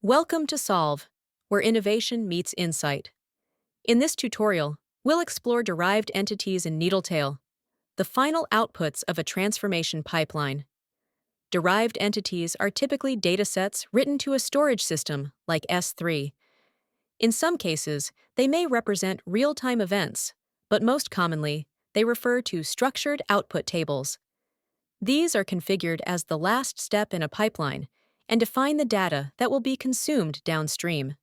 Welcome to pSolv, where innovation meets insight. In this tutorial, we'll explore derived entities in Needletail, the final outputs of a transformation pipeline. Derived entities are typically datasets written to a storage system like S3. In some cases, they may represent real-time events, but most commonly, they refer to structured output tables. These are configured as the last step in a pipeline and define the data that will be consumed downstream.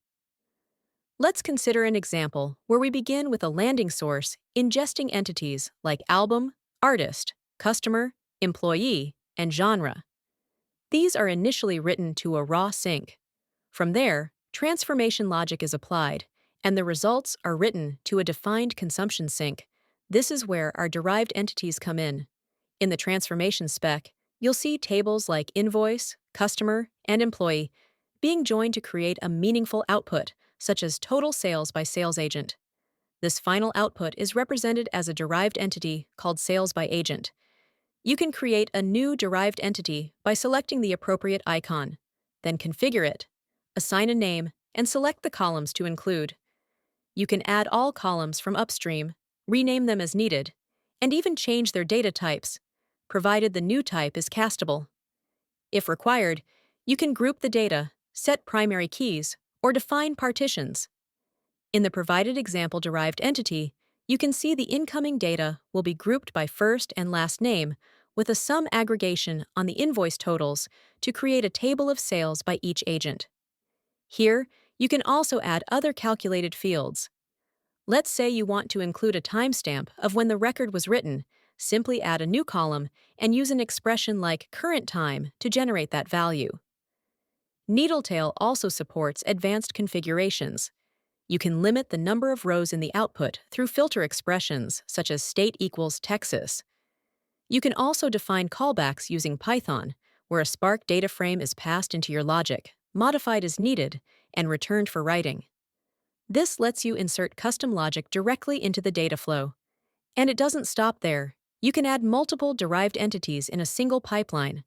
Let's consider an example where we begin with a landing source ingesting entities like album, artist, customer, employee, and genre. These are initially written to a raw sync. From there, transformation logic is applied, and the results are written to a defined consumption sync. This is where our derived entities come in. In the transformation spec, you'll see tables like invoice, customer, and employee being joined to create a meaningful output, such as total sales by sales agent. This final output is represented as a derived entity called sales by agent. You can create a new derived entity by selecting the appropriate icon, then configure it, assign a name, and select the columns to include. You can add all columns from upstream, rename them as needed, and even change their data types, provided the new type is castable. If required, you can group the data, set primary keys, or define partitions. In the provided example derived entity, you can see the incoming data will be grouped by first and last name with a sum aggregation on the invoice totals to create a table of sales by each agent. Here, you can also add other calculated fields. Let's say you want to include a timestamp of when the record was written. Simply add a new column and use an expression like current time to generate that value. Needletail also supports advanced configurations. You can limit the number of rows in the output through filter expressions such as state equals Texas. You can also define callbacks using Python, where a Spark data frame is passed into your logic, modified as needed, and returned for writing. This lets you insert custom logic directly into the data flow. And it doesn't stop there. You can add multiple derived entities in a single pipeline.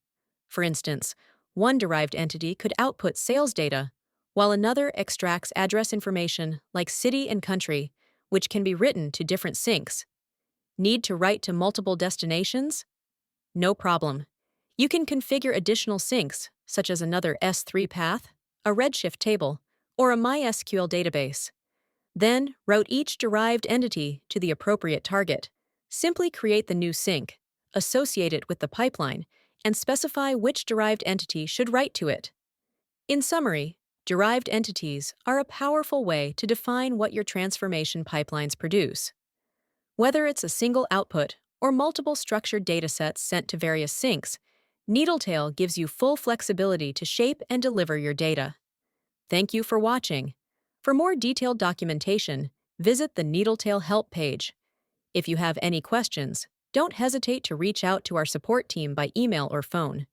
For instance, one derived entity could output sales data, while another extracts address information like city and country, which can be written to different syncs. Need to write to multiple destinations? No problem. You can configure additional syncs, such as another S3 path, a Redshift table, or a MySQL database. Then, route each derived entity to the appropriate target. Simply create the new sync, associate it with the pipeline, and specify which derived entity should write to it. In summary, derived entities are a powerful way to define what your transformation pipelines produce. Whether it's a single output or multiple structured datasets sent to various syncs, Needletail gives you full flexibility to shape and deliver your data. Thank you for watching. For more detailed documentation, visit the Needletail help page. If you have any questions, don't hesitate to reach out to our support team by email or phone.